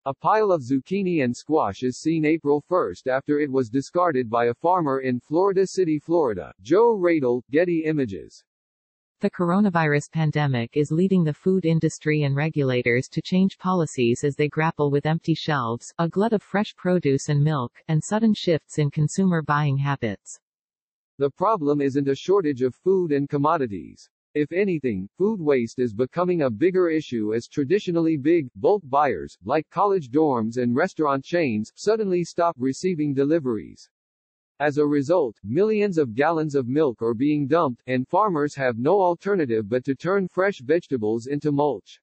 A pile of zucchini and squash is seen April 1 after it was discarded by a farmer in Florida City, Florida. Joe Raedle, Getty Images. The coronavirus pandemic is leading the food industry and regulators to change policies as they grapple with empty shelves, a glut of fresh produce and milk, and sudden shifts in consumer buying habits. The problem isn't a shortage of food and commodities. If anything, food waste is becoming a bigger issue as traditionally big, bulk buyers, like college dorms and restaurant chains, suddenly stop receiving deliveries. As a result, millions of gallons of milk are being dumped, and farmers have no alternative but to turn fresh vegetables into mulch.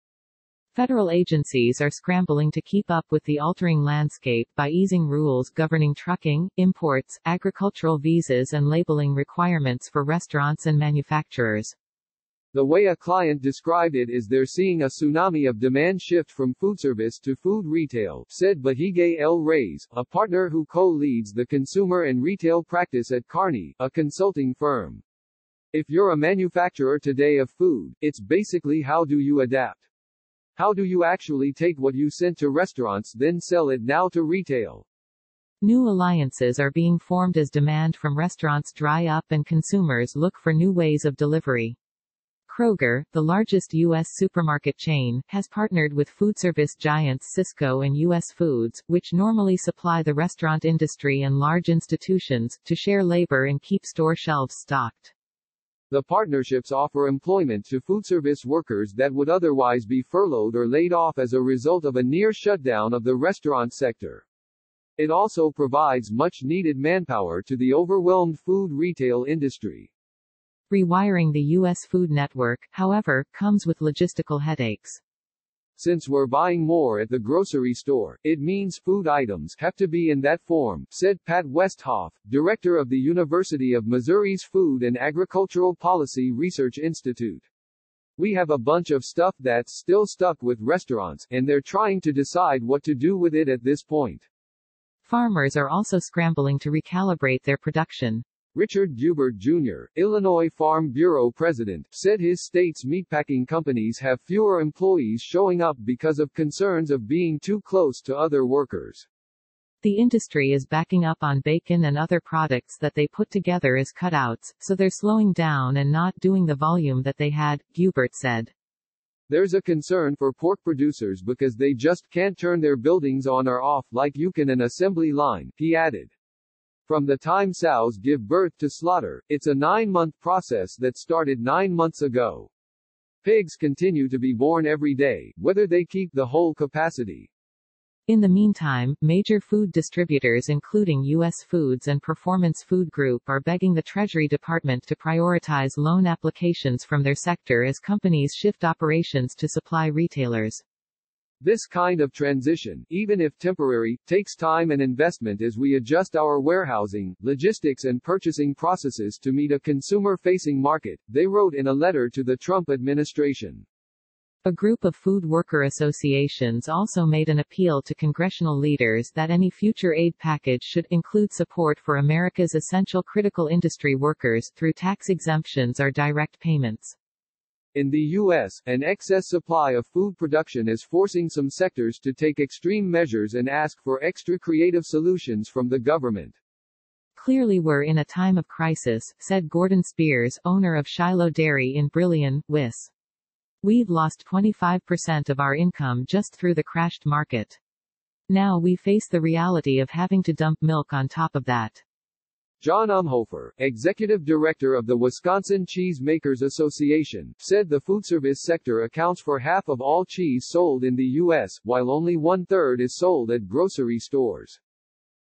Federal agencies are scrambling to keep up with the altering landscape by easing rules governing trucking, imports, agricultural visas and labeling requirements for restaurants and manufacturers. The way a client described it is they're seeing a tsunami of demand shift from foodservice to food retail, said Bahige L. Reyes, a partner who co-leads the consumer and retail practice at Kearney, a consulting firm. If you're a manufacturer today of food, it's basically how do you adapt? How do you actually take what you sent to restaurants then sell it now to retail? New alliances are being formed as demand from restaurants dry up and consumers look for new ways of delivery. Kroger, the largest U.S. supermarket chain, has partnered with foodservice giants Sysco and U.S. Foods, which normally supply the restaurant industry and large institutions, to share labor and keep store shelves stocked. The partnerships offer employment to foodservice workers that would otherwise be furloughed or laid off as a result of a near shutdown of the restaurant sector. It also provides much-needed manpower to the overwhelmed food retail industry. Rewiring the U.S. food network, however, comes with logistical headaches. Since we're buying more at the grocery store, it means food items have to be in that form, said Pat Westhoff, director of the University of Missouri's Food and Agricultural Policy Research Institute. We have a bunch of stuff that's still stuck with restaurants, and they're trying to decide what to do with it at this point. Farmers are also scrambling to recalibrate their production. Richard Gubert Jr., Illinois Farm Bureau president, said his state's meatpacking companies have fewer employees showing up because of concerns of being too close to other workers. The industry is backing up on bacon and other products that they put together as cutouts, so they're slowing down and not doing the volume that they had, Gubert said. There's a concern for pork producers because they just can't turn their buildings on or off like you can an assembly line, he added. From the time sows give birth to slaughter, it's a 9-month process that started 9 months ago. Pigs continue to be born every day, whether they keep the whole capacity. In the meantime, major food distributors including U.S. Foods and Performance Food Group are begging the Treasury Department to prioritize loan applications from their sector as companies shift operations to supply retailers. This kind of transition, even if temporary, takes time and investment as we adjust our warehousing, logistics and purchasing processes to meet a consumer-facing market, they wrote in a letter to the Trump administration. A group of food worker associations also made an appeal to congressional leaders that any future aid package should include support for America's essential critical industry workers through tax exemptions or direct payments. In the U.S., an excess supply of food production is forcing some sectors to take extreme measures and ask for extra creative solutions from the government. Clearly we're in a time of crisis, said Gordon Spears, owner of Shiloh Dairy in Brillion, Wis. We've lost 25% of our income just through the crashed market. Now we face the reality of having to dump milk on top of that. John Umhofer, executive director of the Wisconsin Cheese Makers Association, said the foodservice sector accounts for half of all cheese sold in the U.S., while only 1/3 is sold at grocery stores.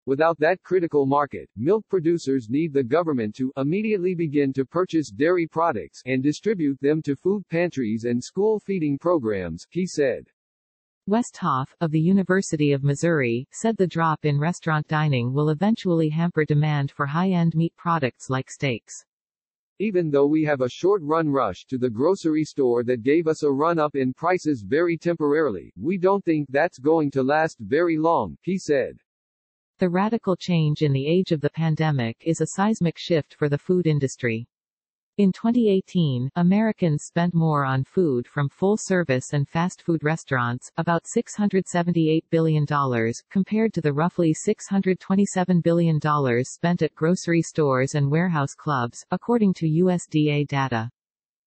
Without that critical market, milk producers need the government to immediately begin to purchase dairy products and distribute them to food pantries and school feeding programs, he said. Westhoff, of the University of Missouri, said the drop in restaurant dining will eventually hamper demand for high-end meat products like steaks. Even though we have a short-run rush to the grocery store that gave us a run-up in prices very temporarily, we don't think that's going to last very long, he said. The radical change in the age of the pandemic is a seismic shift for the food industry. In 2018, Americans spent more on food from full-service and fast food restaurants, about $678 billion, compared to the roughly $627 billion spent at grocery stores and warehouse clubs, according to USDA data.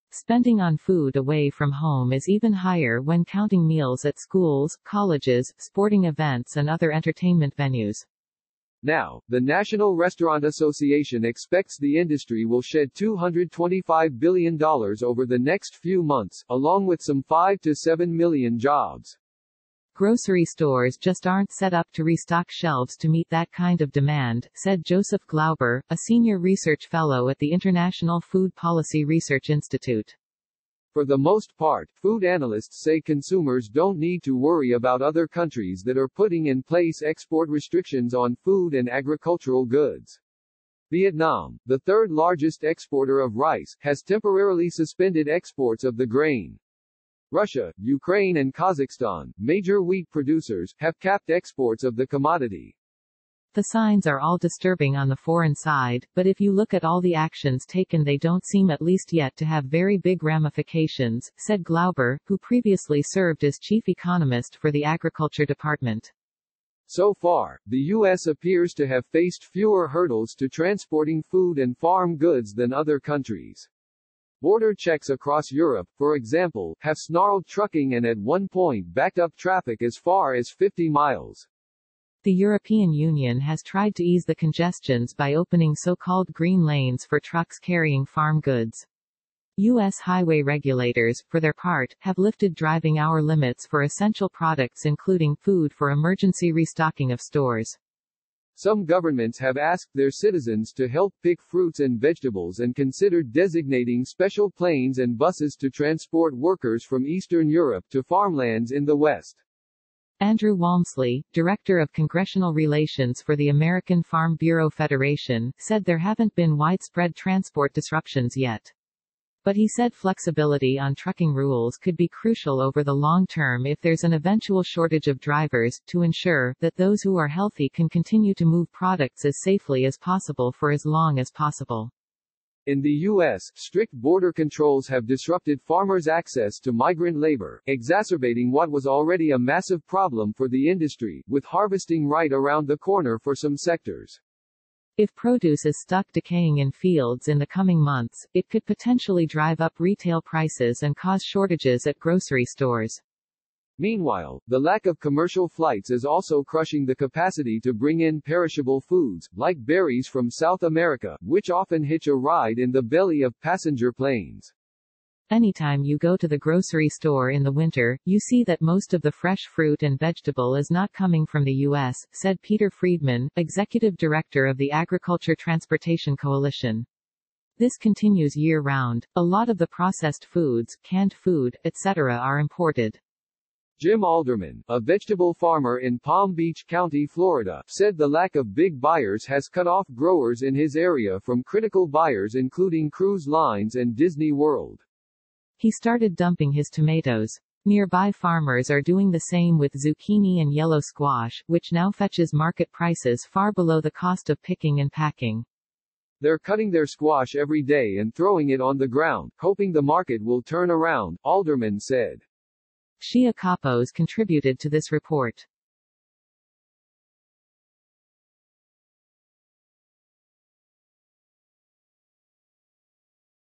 Spending on food away from home is even higher when counting meals at schools, colleges, sporting events and other entertainment venues. Now, the National Restaurant Association expects the industry will shed $225 billion over the next few months, along with some 5 to 7 million jobs. Grocery stores just aren't set up to restock shelves to meet that kind of demand, said Joseph Glauber, a senior research fellow at the International Food Policy Research Institute. For the most part, food analysts say consumers don't need to worry about other countries that are putting in place export restrictions on food and agricultural goods. Vietnam, the third largest exporter of rice, has temporarily suspended exports of the grain. Russia, Ukraine and Kazakhstan, major wheat producers, have capped exports of the commodity. The signs are all disturbing on the foreign side, but if you look at all the actions taken they don't seem at least yet to have very big ramifications, said Glauber, who previously served as chief economist for the Agriculture Department. So far, the U.S. appears to have faced fewer hurdles to transporting food and farm goods than other countries. Border checks across Europe, for example, have snarled trucking and at one point backed up traffic as far as 50 miles. The European Union has tried to ease the congestions by opening so-called green lanes for trucks carrying farm goods. U.S. highway regulators, for their part, have lifted driving hour limits for essential products including food for emergency restocking of stores. Some governments have asked their citizens to help pick fruits and vegetables and considered designating special planes and buses to transport workers from Eastern Europe to farmlands in the West. Andrew Walmsley, Director of Congressional Relations for the American Farm Bureau Federation, said there haven't been widespread transport disruptions yet. But he said flexibility on trucking rules could be crucial over the long term if there's an eventual shortage of drivers, to ensure that those who are healthy can continue to move products as safely as possible for as long as possible. In the U.S., strict border controls have disrupted farmers' access to migrant labor, exacerbating what was already a massive problem for the industry, with harvesting right around the corner for some sectors. If produce is stuck decaying in fields in the coming months, it could potentially drive up retail prices and cause shortages at grocery stores. Meanwhile, the lack of commercial flights is also crushing the capacity to bring in perishable foods, like berries from South America, which often hitch a ride in the belly of passenger planes. Anytime you go to the grocery store in the winter, you see that most of the fresh fruit and vegetable is not coming from the U.S., said Peter Friedman, Executive Director of the Agriculture Transportation Coalition. This continues year-round. A lot of the processed foods, canned food, etc. are imported. Jim Alderman, a vegetable farmer in Palm Beach County, Florida, said the lack of big buyers has cut off growers in his area from critical buyers including cruise lines and Disney World. He started dumping his tomatoes. Nearby farmers are doing the same with zucchini and yellow squash, which now fetches market prices far below the cost of picking and packing. They're cutting their squash every day and throwing it on the ground, hoping the market will turn around, Alderman said. Shia Kapos contributed to this report.